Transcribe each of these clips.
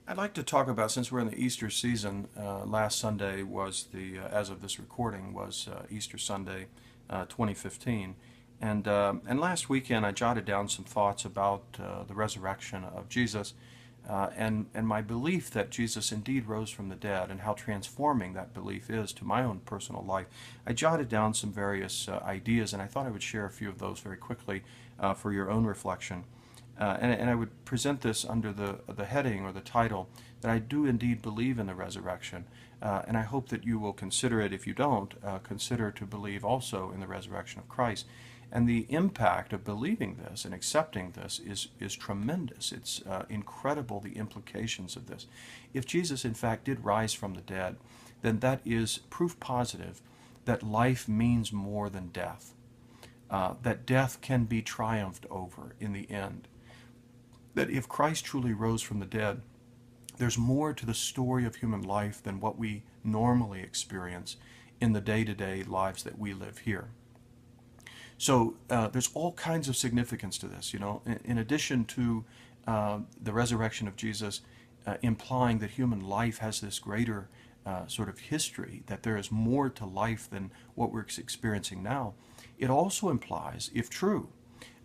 I'd like to talk about, since we're in the Easter season, last Sunday was as of this recording, was Easter Sunday 2015. And last weekend I jotted down some thoughts about the resurrection of Jesus and my belief that Jesus indeed rose from the dead and how transforming that belief is to my own personal life. I jotted down some various ideas, and I thought I would share a few of those very quickly for your own reflection. And I would present this under the heading or the title that I do indeed believe in the resurrection. And I hope that you will consider it. If you don't, consider to believe also in the resurrection of Christ. And the impact of believing this and accepting this is tremendous. It's incredible, the implications of this. If Jesus, in fact, did rise from the dead, then that is proof positive that life means more than death, that death can be triumphed over in the end. That if Christ truly rose from the dead, there's more to the story of human life than what we normally experience in the day-to-day lives that we live here. So there's all kinds of significance to this. In addition to the resurrection of Jesus implying that human life has this greater sort of history, that there is more to life than what we're experiencing now, it also implies, if true,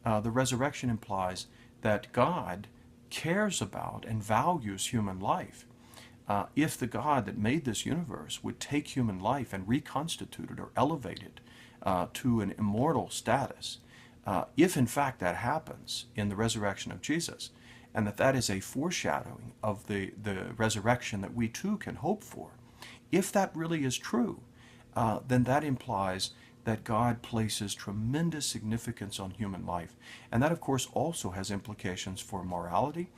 the resurrection implies that God cares about and values human life. If the God that made this universe would take human life and reconstitute it or elevate it to an immortal status, if in fact that happens in the resurrection of Jesus, and that is a foreshadowing of the resurrection that we too can hope for, if that really is true, then that implies that God places tremendous significance on human life. And that, of course, also has implications for morality.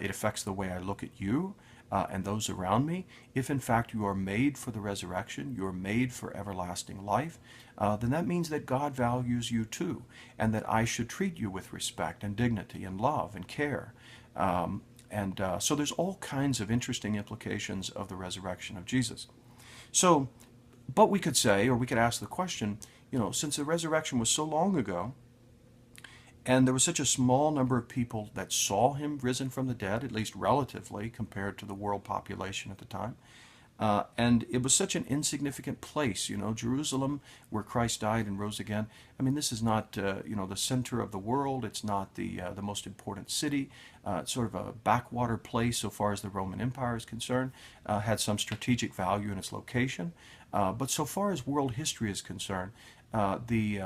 It affects the way I look at you and those around me. If, in fact, you are made for the resurrection, you are made for everlasting life, then that means that God values you too, and that I should treat you with respect and dignity and love and care. So there's all kinds of interesting implications of the resurrection of Jesus. But we could say, or we could ask the question, since the resurrection was so long ago, and there was such a small number of people that saw him risen from the dead, at least relatively compared to the world population at the time, and it was such an insignificant place, Jerusalem, where Christ died and rose again. I mean, this is not, the center of the world. It's not the most important city. It's sort of a backwater place so far as the Roman Empire is concerned. Had some strategic value in its location, but so far as world history is concerned, the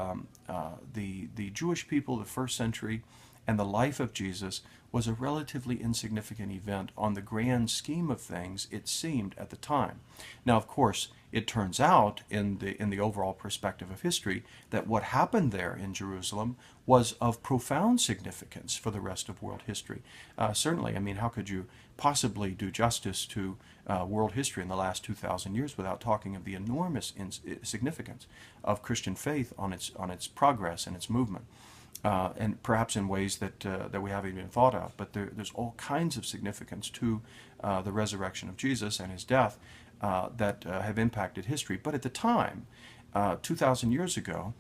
Jewish people of the first century and the life of Jesus was a relatively insignificant event on the grand scheme of things, it seemed at the time. Now, of course, it turns out in the overall perspective of history that what happened there in Jerusalem was of profound significance for the rest of world history. Certainly, I mean, how could you possibly do justice to world history in the last 2,000 years without talking of the enormous significance of Christian faith on its progress and its movement? And perhaps in ways that we haven't even thought of. But there's all kinds of significance to the resurrection of Jesus and his death that have impacted history. But at the time, 2,000 years ago,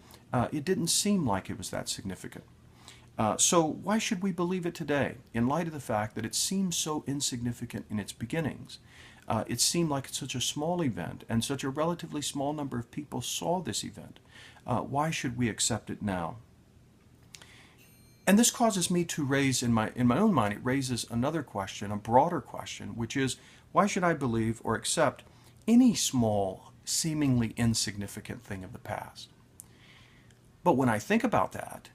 it didn't seem like it was that significant. So why should we believe it today, in light of the fact that it seems so insignificant in its beginnings? It seemed like such a small event, and such a relatively small number of people saw this event. Why should we accept it now? And this causes me to raise, in my own mind, it raises another question, a broader question, which is, why should I believe or accept any small, seemingly insignificant thing of the past? But when I think about that,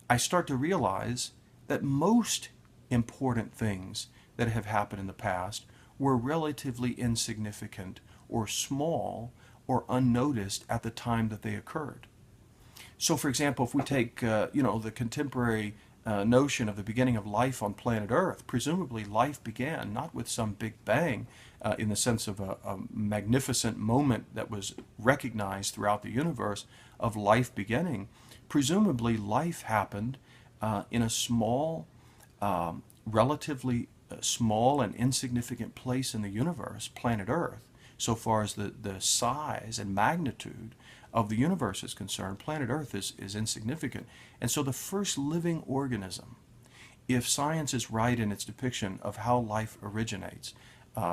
I start to realize that most important things that have happened in the past were relatively insignificant or small or unnoticed at the time that they occurred. So, for example, if we take, the contemporary notion of the beginning of life on planet Earth, presumably life began not with some big bang in the sense of a magnificent moment that was recognized throughout the universe of life beginning. Presumably life happened in a small, relatively small and insignificant place in the universe, planet Earth, so far as the size and magnitude of the universe is concerned. Planet Earth is insignificant. And so the first living organism if science is right in its depiction of how life originates,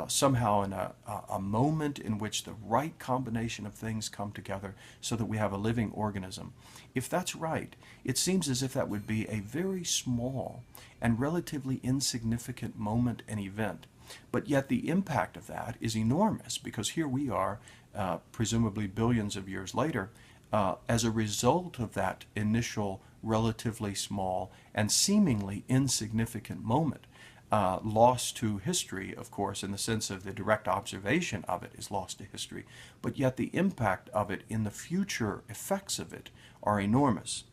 somehow in a moment in which the right combination of things come together so that we have a living organism. If that's right, it seems as if that would be a very small and relatively insignificant moment and event. But yet the impact of that is enormous, because here we are, presumably billions of years later, as a result of that initial relatively small and seemingly insignificant moment, lost to history, of course, in the sense of the direct observation of it is lost to history, but yet the impact of it in the future effects of it are enormous.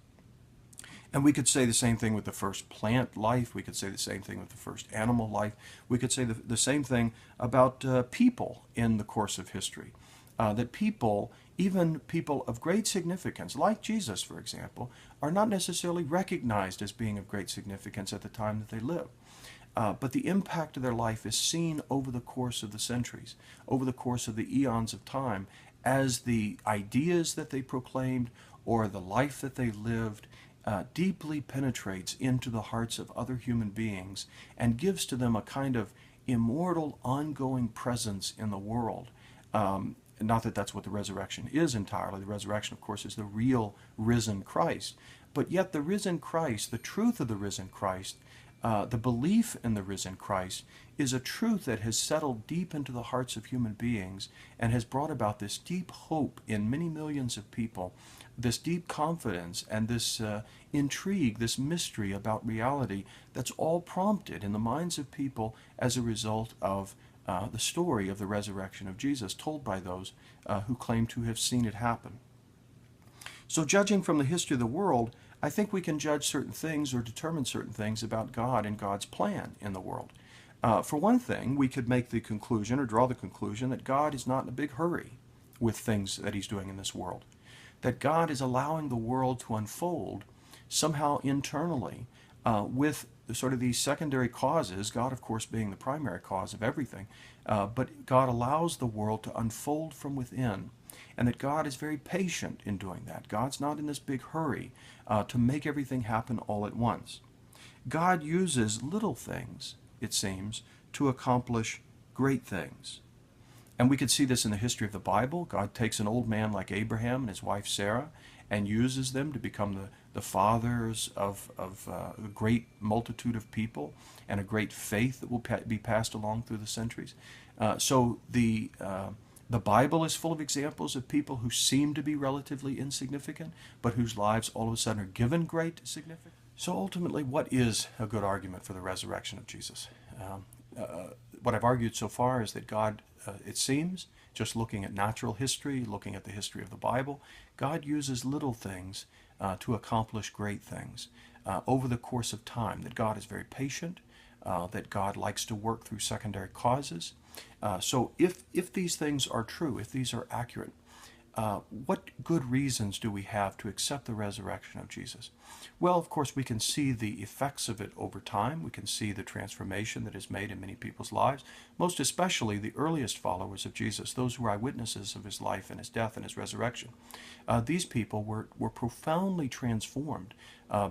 And we could say the same thing with the first plant life. We could say the same thing with the first animal life. We could say the same thing about people in the course of history. That people, even people of great significance, like Jesus, for example, are not necessarily recognized as being of great significance at the time that they live. But the impact of their life is seen over the course of the centuries, over the course of the eons of time, as the ideas that they proclaimed or the life that they lived deeply penetrates into the hearts of other human beings and gives to them a kind of immortal, ongoing presence in the world. Not that that's what the resurrection is entirely. The resurrection, of course, is the real risen Christ. But yet the risen Christ, the truth of the risen Christ, the belief in the risen Christ, is a truth that has settled deep into the hearts of human beings and has brought about this deep hope in many millions of people, this deep confidence and this intrigue, this mystery about reality that's all prompted in the minds of people as a result of the story of the resurrection of Jesus told by those who claim to have seen it happen. So judging from the history of the world, I think we can judge certain things or determine certain things about God and God's plan in the world. For one thing, we could make the conclusion or draw the conclusion that God is not in a big hurry with things that he's doing in this world. That God is allowing the world to unfold somehow internally with sort of these secondary causes, God of course being the primary cause of everything, but God allows the world to unfold from within, and that God is very patient in doing that. God's not in this big hurry to make everything happen all at once. God uses little things, it seems, to accomplish great things. And we could see this in the history of the Bible. God takes an old man like Abraham and his wife Sarah and uses them to become the fathers of a great multitude of people and a great faith that will be passed along through the centuries. So the Bible is full of examples of people who seem to be relatively insignificant, but whose lives all of a sudden are given great significance. So ultimately, what is a good argument for the resurrection of Jesus? What I've argued so far is that God, it seems, just looking at natural history, looking at the history of the Bible, God uses little things to accomplish great things over the course of time, that God is very patient, that God likes to work through secondary causes. So if these things are true, if these are accurate, what good reasons do we have to accept the resurrection of Jesus? Well, of course, we can see the effects of it over time. We can see the transformation that is made in many people's lives, most especially the earliest followers of Jesus, those who were eyewitnesses of his life and his death and his resurrection. These people were profoundly transformed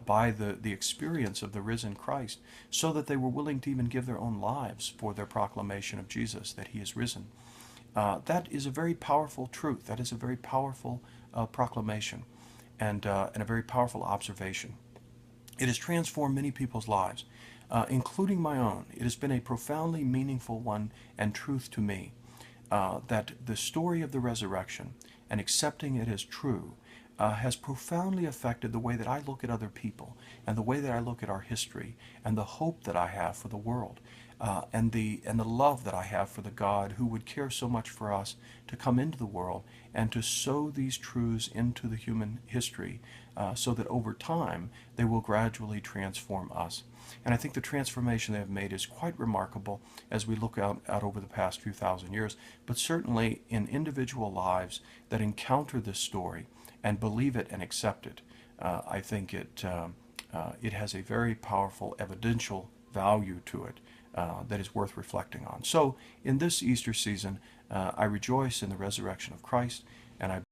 by the experience of the risen Christ, so that they were willing to even give their own lives for their proclamation of Jesus, that he is risen. That is a very powerful truth. That is a very powerful proclamation and a very powerful observation. It has transformed many people's lives, including my own. It has been a profoundly meaningful one and truth to me, that the story of the resurrection and accepting it as true has profoundly affected the way that I look at other people and the way that I look at our history and the hope that I have for the world. And the love that I have for the God who would care so much for us to come into the world and to sow these truths into the human history so that over time they will gradually transform us. And I think the transformation they have made is quite remarkable as we look out over the past few thousand years, but certainly in individual lives that encounter this story and believe it and accept it. I think it has a very powerful evidential value to it that is worth reflecting on. So in this Easter season, I rejoice in the resurrection of Christ, and I